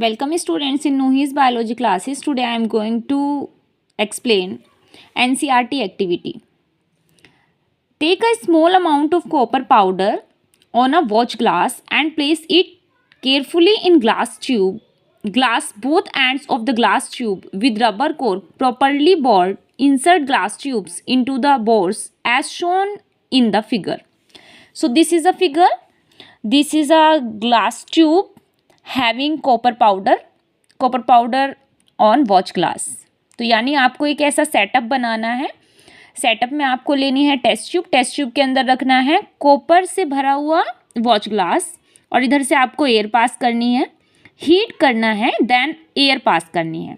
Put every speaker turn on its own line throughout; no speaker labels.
Welcome students in Nuhi's biology classes. Today I am going to explain NCERT activity. Take a small amount of copper powder on a watch glass and place it carefully in glass tube. Glass both ends of the glass tube with rubber cork properly bored. Insert glass tubes into the bores as shown in the figure. So this is a figure. This is a glass tube having copper powder on watch glass. तो यानी आपको एक ऐसा setup बनाना है. Setup में आपको लेनी है टेस्ट ट्यूब के अंदर रखना है कॉपर से भरा हुआ वॉच ग्लास और इधर से आपको एयर पास करनी है, हीट करना है, देन एयर पास करनी है.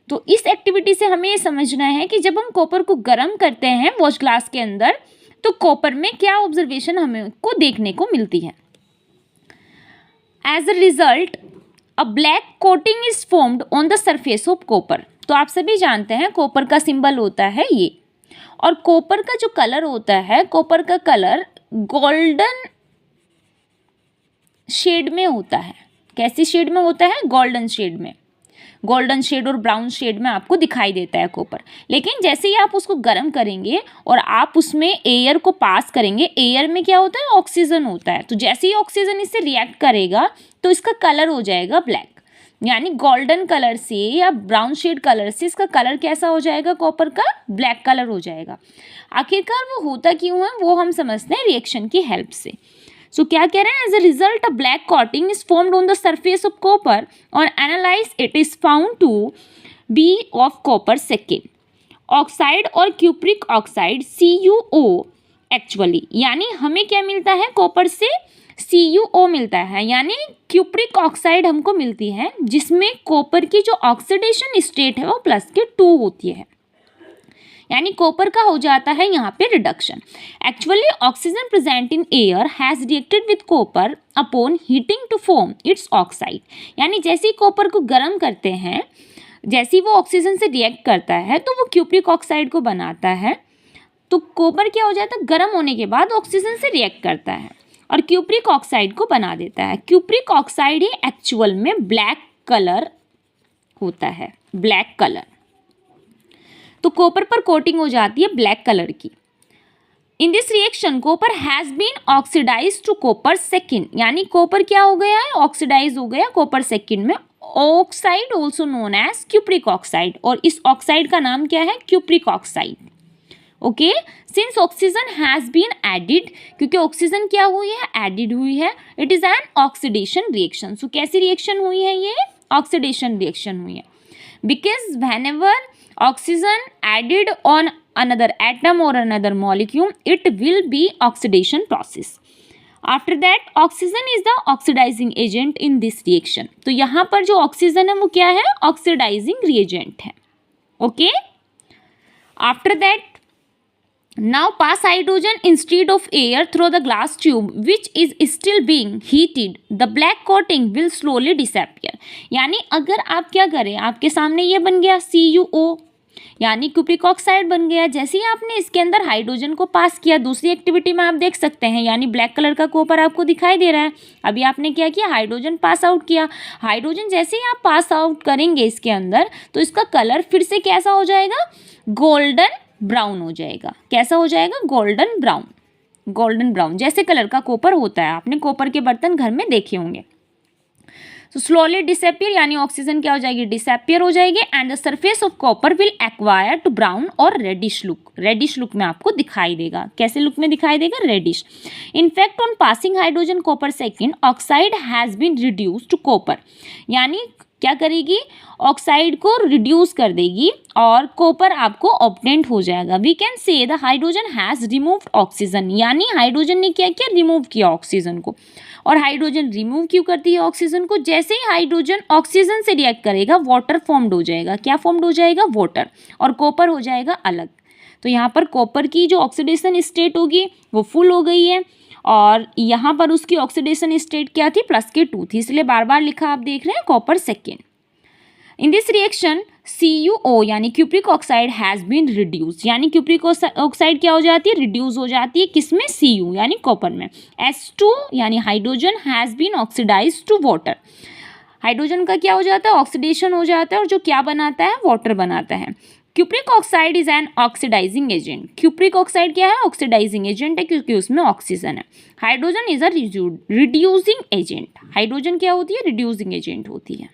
तो इस एक्टिविटी से हमें ये समझना है कि जब हम कॉपर को गर्म करते हैं वॉच ग्लास के अंदर तो कॉपर में क्या ऑब्जर्वेशन हमें को देखने को मिलती है. As a result, a black coating is formed on the surface of copper. तो आप सभी जानते हैं कॉपर का सिंबल होता है ये, और कॉपर का जो कलर होता है, कॉपर का कलर गोल्डन शेड में होता है. कैसी शेड में होता है? गोल्डन शेड में. गोल्डन शेड और ब्राउन शेड में आपको दिखाई देता है कॉपर. लेकिन जैसे ही आप उसको गर्म करेंगे और आप उसमें एयर को पास करेंगे, एयर में क्या होता है? ऑक्सीजन होता है. तो जैसे ही ऑक्सीजन इससे रिएक्ट करेगा तो इसका कलर हो जाएगा ब्लैक. यानी गोल्डन कलर से या ब्राउन शेड कलर से इसका कलर कैसा हो जाएगा? कॉपर का ब्लैक कलर हो जाएगा. आखिरकार वो होता क्यों है वो हम समझते हैं रिएक्शन की हेल्प से. सो क्या कह रहे हैं? As a result a black coating is formed on the surface of copper और analyse it is found to be of copper second oxide और क्यूप्रिक ऑक्साइड CuO एक्चुअली. यानी हमें क्या मिलता है? कॉपर से CuO मिलता है, यानी क्यूप्रिक ऑक्साइड हमको मिलती है जिसमें कॉपर की जो ऑक्सीडेशन स्टेट है वो +2 होती है. यानी कॉपर का हो जाता है यहाँ पे reduction. Actually oxygen present in air has reacted with copper upon heating to form its oxide. यानी जैसे ही कॉपर को गर्म करते हैं, जैसे ही वो ऑक्सीजन से रिएक्ट करता है तो वो क्यूप्रिक ऑक्साइड को बनाता है. तो कॉपर क्या हो जाता है? गर्म होने के बाद ऑक्सीजन से रिएक्ट करता है और क्यूप्रिक ऑक्साइड को बना देता है. क्यूप्रिक ऑक्साइड ही एक्चुअल में ब्लैक कलर होता है, ब्लैक कलर. तो कॉपर पर कोटिंग हो जाती है ब्लैक कलर की. In this reaction copper has been oxidise to copper second. यानी कॉपर क्या हो गया है? ऑक्सीडाइज हो गया कॉपर सेकेंड में. Oxide also known as cupric oxide, और इस ऑक्साइड का नाम क्या है? Cupric oxide. Okay, since oxygen has been added, क्योंकि ऑक्सीजन क्या हुई है? एडिड हुई है. It is an oxidation reaction. So कैसी रिएक्शन हुई है? ये ऑक्सीडेशन रिएक्शन हुई है. Because whenever oxygen added on another atom or another molecule, it will be oxidation process. After that, oxygen is the oxidizing agent in this reaction. तो यहाँ पर जो ऑक्सीजन है वो क्या है? ऑक्सीडाइजिंग रिएजेंट है. Okay, after that now pass hydrogen instead of air through the glass tube which is still being heated. The black coating will slowly disappear. यानी अगर आप क्या करें, आपके सामने ये बन गया CuO यानी क्यूप्रिक ऑक्साइड बन गया. जैसे ही आपने इसके अंदर हाइड्रोजन को पास किया, दूसरी एक्टिविटी में आप देख सकते हैं, यानी ब्लैक कलर का कॉपर आपको दिखाई दे रहा है. अभी आपने क्या किया? हाइड्रोजन पास आउट किया. हाइड्रोजन जैसे ही आप पास आउट करेंगे इसके अंदर तो इसका कलर फिर से कैसा हो जाएगा? गोल्डन ब्राउन हो जाएगा. कैसा हो जाएगा? Golden brown. गोल्डन ब्राउन जैसे कलर का कॉपर होता है. आपने कॉपर के बर्तन घर में देखे होंगे. तो स्लोली डिसअपियर यानी ऑक्सीजन क्या हो जाएगी? डिसअपियर हो जाएगी. And the surface of copper will acquire to brown और रेडिश लुक. रेडिश लुक में आपको दिखाई देगा. कैसे लुक में दिखाई देगा? Reddish. In fact on passing hydrogen copper second oxide has been reduce to copper. यानी क्या करेगी? ऑक्साइड को रिड्यूस कर देगी और कॉपर आपको ऑब्टेंट हो जाएगा. We can say the hydrogen has removed oxygen. यानी हाइड्रोजन ने क्या किया? रिमूव किया ऑक्सीजन को. और हाइड्रोजन रिमूव क्यों करती है ऑक्सीजन को? जैसे ही हाइड्रोजन ऑक्सीजन से रिएक्ट करेगा वाटर फॉर्म्ड हो जाएगा. क्या फॉर्म्ड हो जाएगा? वाटर. और कॉपर हो जाएगा अलग. तो यहाँ पर कॉपर की जो ऑक्सीडेशन स्टेट होगी वो फुल हो गई है और यहाँ पर उसकी ऑक्सीडेशन स्टेट क्या थी? +2 थी. इसलिए बार बार लिखा आप देख रहे हैं copper second. In this reaction CuO यानी cupric oxide has been reduce. यानी क्यूप्रिक ऑक्साइड क्या हो जाती है? रिड्यूस हो जाती है. किसमें? Cu यानी कॉपर में. S2 यानी hydrogen has been oxidise to water. Hydrogen का क्या हो जाता है, ऑक्सीडेशन हो जाता है, और जो क्या बनाता है, वाटर बनाता है। Cupric oxide is an oxidising agent. Cupric oxide क्या है, ऑक्सीडाइजिंग एजेंट है, क्योंकि उसमें ऑक्सीजन है। Hydrogen is a reducing agent. Hydrogen क्या होती है, रिड्यूसिंग एजेंट होती है।